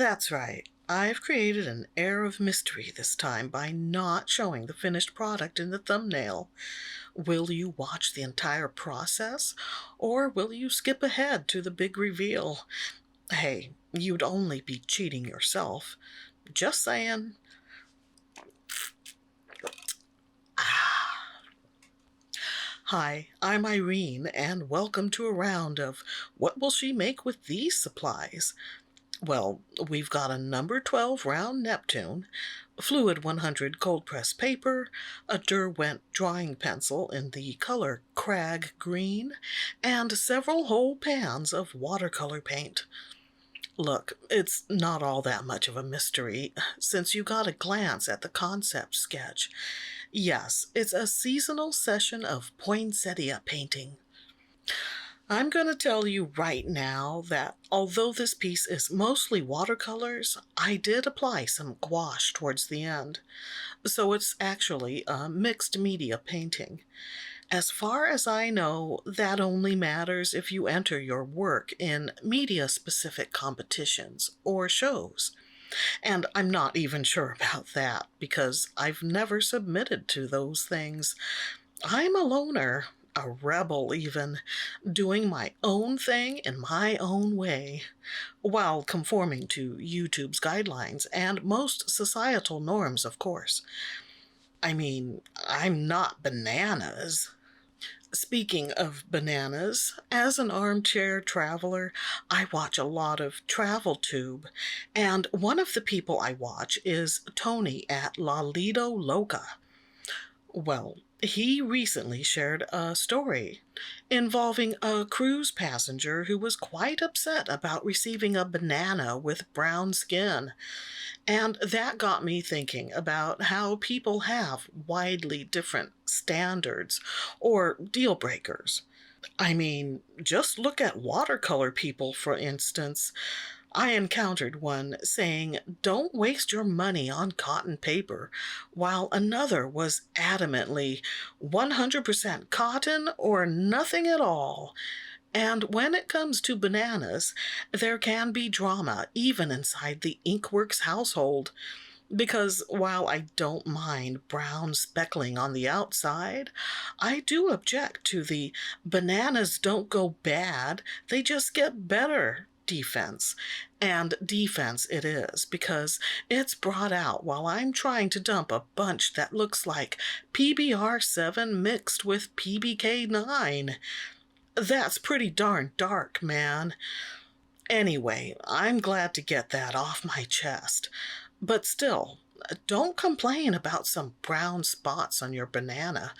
That's right. I've created an air of mystery this time by not showing the finished product in the thumbnail. Will you watch the entire process, or will you skip ahead to the big reveal? Hey, you'd only be cheating yourself. Just saying. Hi, I'm Irene, and welcome to a round of What Will She Make with These Supplies? Well, we've got a number 12 round Neptune, fluid 100 cold press paper, a Derwent drawing pencil in the color Crag Green, and several whole pans of watercolor paint. Look, it's not all that much of a mystery, since you got a glance at the concept sketch. Yes, it's a seasonal session of poinsettia painting. I'm going to tell you right now that although this piece is mostly watercolors, I did apply some gouache towards the end. So it's actually a mixed media painting. As far as I know, that only matters if you enter your work in media-specific competitions or shows. And I'm not even sure about that because I've never submitted to those things. I'm a loner, a rebel even, doing my own thing in my own way, while conforming to YouTube's guidelines and most societal norms, of course. I mean, I'm not bananas. Speaking of bananas, as an armchair traveler, I watch a lot of TravelTube, and one of the people I watch is Tony at La Lido Loca. Well, he recently shared a story involving a cruise passenger who was quite upset about receiving a banana with brown skin. And that got me thinking about how people have widely different standards or deal breakers. I mean, just look at watercolor people, for instance. I encountered one saying, "Don't waste your money on cotton paper," while another was adamantly 100% cotton or nothing at all. And when it comes to bananas, there can be drama even inside the Inkworks household. Because while I don't mind brown speckling on the outside, I do object to the bananas don't go bad, they just get better defense. And defense it is, because it's brought out while I'm trying to dump a bunch that looks like PBR7 mixed with PBK9. That's pretty darn dark, man. Anyway, I'm glad to get that off my chest. But still, don't complain about some brown spots on your banana.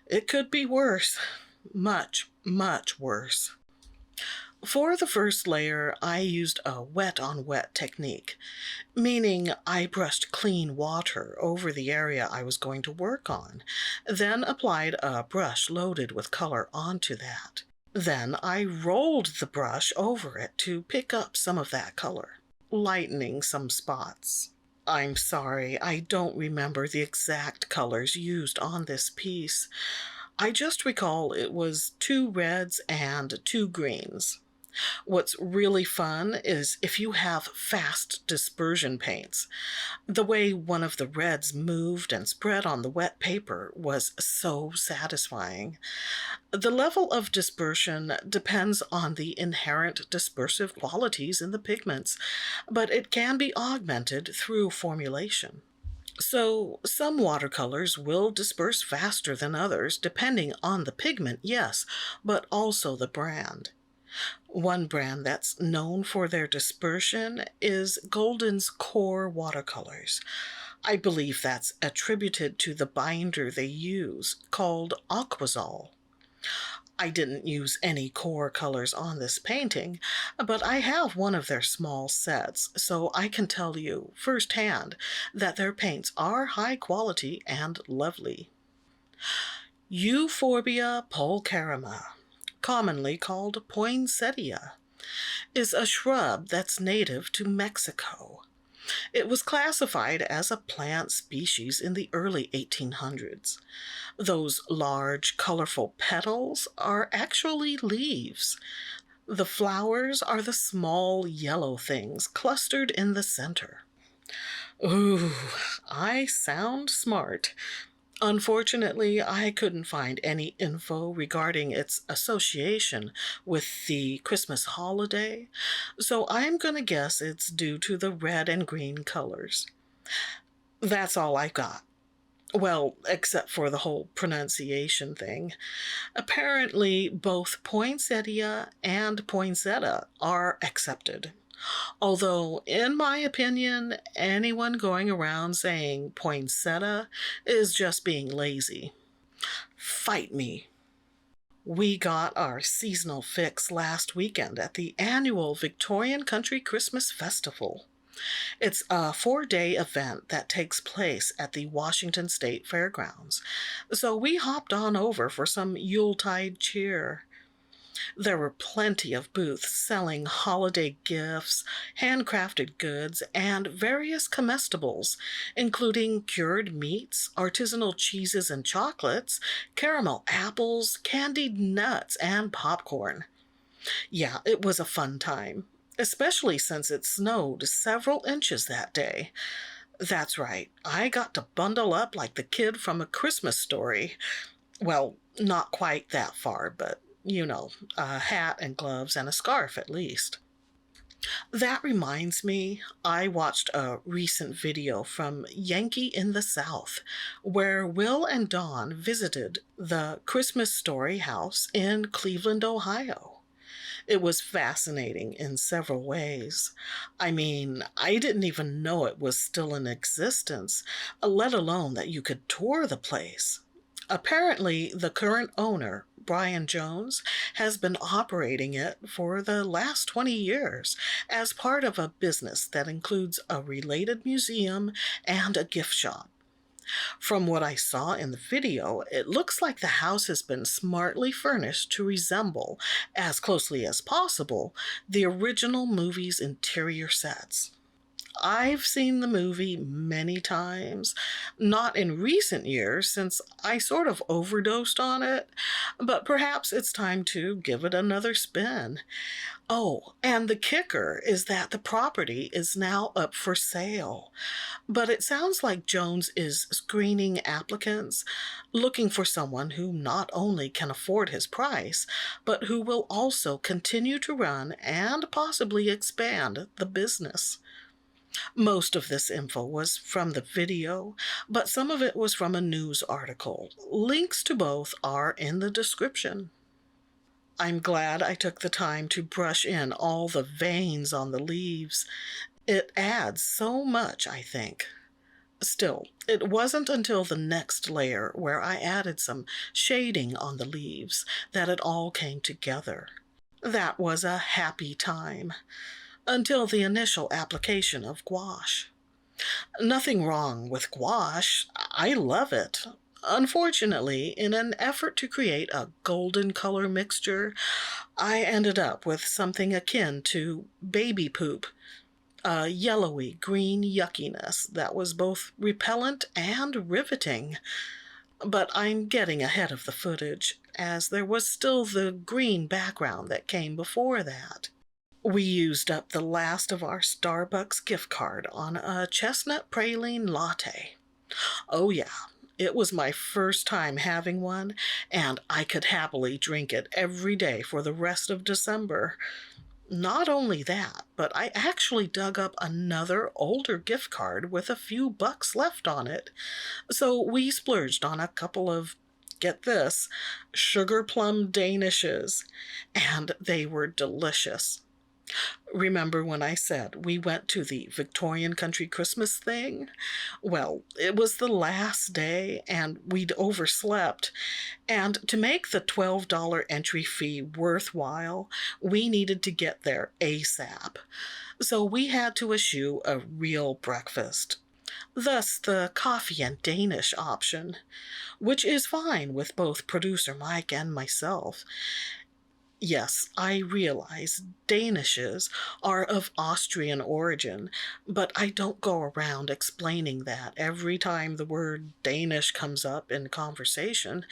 It could be worse. Much, much worse. For the first layer, I used a wet-on-wet technique, meaning I brushed clean water over the area I was going to work on, then applied a brush loaded with color onto that. Then I rolled the brush over it to pick up some of that color, lightening some spots. I'm sorry, I don't remember the exact colors used on this piece. I just recall it was 2 reds and 2 greens. What's really fun is if you have fast dispersion paints. The way one of the reds moved and spread on the wet paper was so satisfying. The level of dispersion depends on the inherent dispersive qualities in the pigments, but it can be augmented through formulation. So, some watercolors will disperse faster than others, depending on the pigment, yes, but also the brand. One brand that's known for their dispersion is Golden's Core Watercolors. I believe that's attributed to the binder they use, called Aquazol. I didn't use any core colors on this painting, but I have one of their small sets, so I can tell you firsthand that their paints are high quality and lovely. Euphorbia pulcherrima, commonly called poinsettia, is a shrub that's native to Mexico. It was classified as a plant species in the early 1800s. Those large, colorful petals are actually leaves. The flowers are the small yellow things clustered in the center. Ooh, I sound smart. Unfortunately, I couldn't find any info regarding its association with the Christmas holiday, so I'm going to guess it's due to the red and green colors. That's all I got. Well, except for the whole pronunciation thing. Apparently, both poinsettia and poinsettia are accepted. Although, in my opinion, anyone going around saying poinsettia is just being lazy. Fight me. We got our seasonal fix last weekend at the annual Victorian Country Christmas Festival. It's a 4-day event that takes place at the Washington State Fairgrounds, so we hopped on over for some Yuletide cheer. There were plenty of booths selling holiday gifts, handcrafted goods, and various comestibles, including cured meats, artisanal cheeses and chocolates, caramel apples, candied nuts, and popcorn. Yeah, it was a fun time, especially since it snowed several inches that day. That's right, I got to bundle up like the kid from A Christmas Story. Well, not quite that far, but a hat and gloves and a scarf at least. That reminds me, I watched a recent video from Yankee in the South, where Will and Dawn visited the Christmas Story house in Cleveland, Ohio. It was fascinating in several ways. I mean, I didn't even know it was still in existence, let alone that you could tour the place. Apparently, the current owner, Brian Jones, has been operating it for the last 20 years as part of a business that includes a related museum and a gift shop. From what I saw in the video, it looks like the house has been smartly furnished to resemble, as closely as possible, the original movie's interior sets. I've seen the movie many times, not in recent years since I sort of overdosed on it, but perhaps it's time to give it another spin. Oh, and the kicker is that the property is now up for sale. But it sounds like Jones is screening applicants, looking for someone who not only can afford his price, but who will also continue to run and possibly expand the business. Most of this info was from the video, but some of it was from a news article. Links to both are in the description. I'm glad I took the time to brush in all the veins on the leaves. It adds so much, I think. Still, it wasn't until the next layer, where I added some shading on the leaves, that it all came together. That was a happy time. Until the initial application of gouache. Nothing wrong with gouache. I love it. Unfortunately, in an effort to create a golden color mixture, I ended up with something akin to baby poop, a yellowy green yuckiness that was both repellent and riveting. But I'm getting ahead of the footage, as there was still the green background that came before that. We used up the last of our Starbucks gift card on a chestnut praline latte. Oh yeah, it was my first time having one, and I could happily drink it every day for the rest of December. Not only that, but I actually dug up another older gift card with a few bucks left on it. So we splurged on a couple of, get this, sugar plum danishes, and they were delicious. Remember when I said we went to the Victorian Country Christmas thing? Well, it was the last day and we'd overslept. And to make the $12 entry fee worthwhile, we needed to get there ASAP. So we had to eschew a real breakfast. Thus the coffee and Danish option, which is fine with both producer Mike and myself. Yes, I realize Danishes are of Austrian origin, but I don't go around explaining that every time the word Danish comes up in conversation.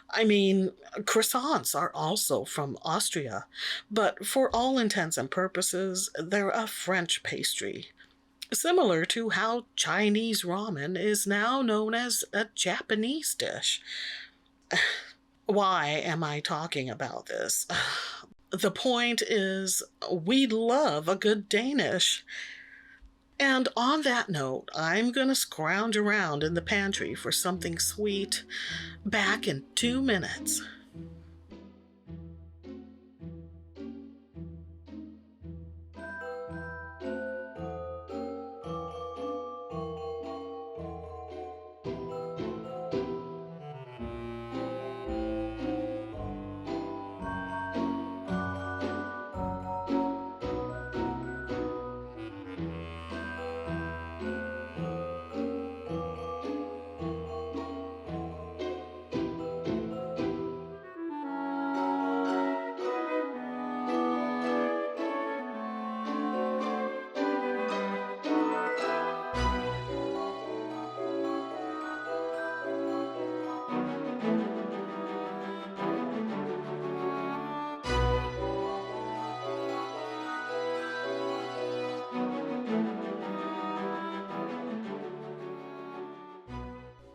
I mean, croissants are also from Austria, but for all intents and purposes, they're a French pastry. Similar to how Chinese ramen is now known as a Japanese dish. Why am I talking about this? The point is, we love a good Danish. And on that note, I'm gonna scrounge around in the pantry for something sweet. Back in 2 minutes.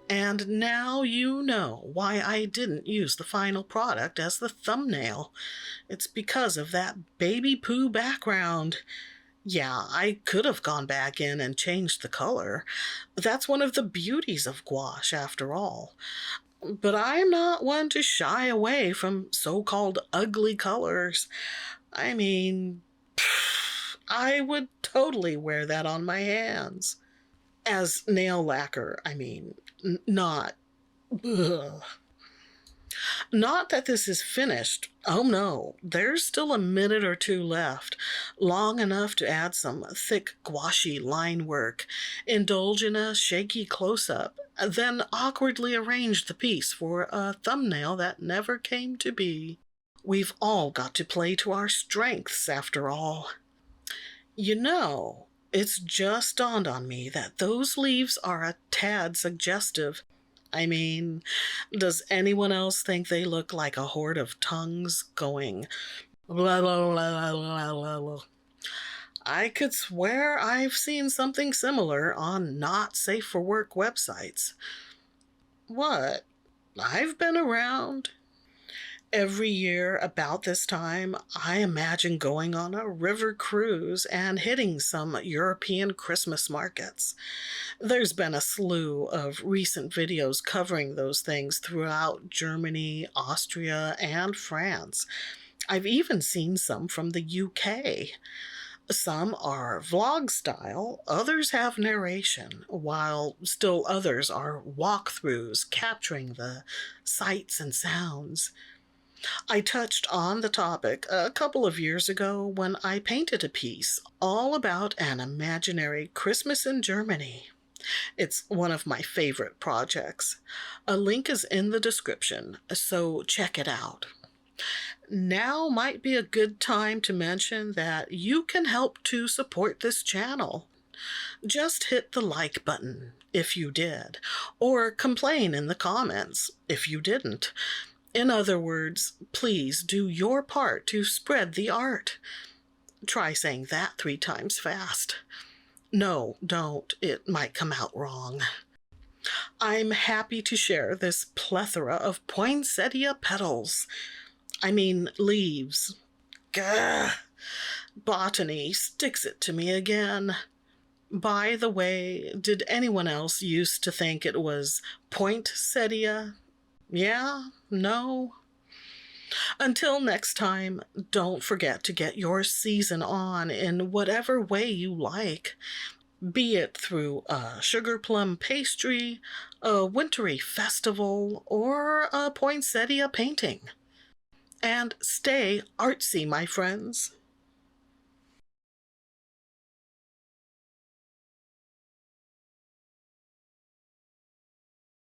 And now you know why I didn't use the final product as the thumbnail. It's because of that baby poo background. Yeah, I could have gone back in and changed the color. That's one of the beauties of gouache, after all. But I'm not one to shy away from so-called ugly colors. I mean, I would totally wear that on my hands. As nail lacquer, I mean, not. Ugh. Not that this is finished. Oh no, there's still a minute or two left, long enough to add some thick gouache line work, indulge in a shaky close-up, then awkwardly arrange the piece for a thumbnail that never came to be. We've all got to play to our strengths, after all. You know, it's just dawned on me that those leaves are a tad suggestive. I mean, does anyone else think they look like a horde of tongues going blah, blah, blah, blah, blah, blah? I could swear I've seen something similar on not safe for work websites. What? I've been around. Every year about this time, I imagine going on a river cruise and hitting some European Christmas markets. There's been a slew of recent videos covering those things throughout Germany, Austria, and France. I've even seen some from the UK. Some are vlog style, others have narration, while still others are walkthroughs capturing the sights and sounds. I touched on the topic a couple of years ago when I painted a piece all about an imaginary Christmas in Germany. It's one of my favorite projects. A link is in the description, so check it out. Now might be a good time to mention that you can help to support this channel. Just hit the like button if you did, or complain in the comments if you didn't. In other words, please do your part to spread the art. Try saying that 3 times fast. No, don't. It might come out wrong. I'm happy to share this plethora of poinsettia petals. I mean leaves. Gah! Botany sticks it to me again. By the way, did anyone else used to think it was poinsettia? Yeah? No? Until next time, don't forget to get your season on in whatever way you like, be it through a sugar plum pastry, a wintry festival, or a poinsettia painting. And stay artsy, my friends.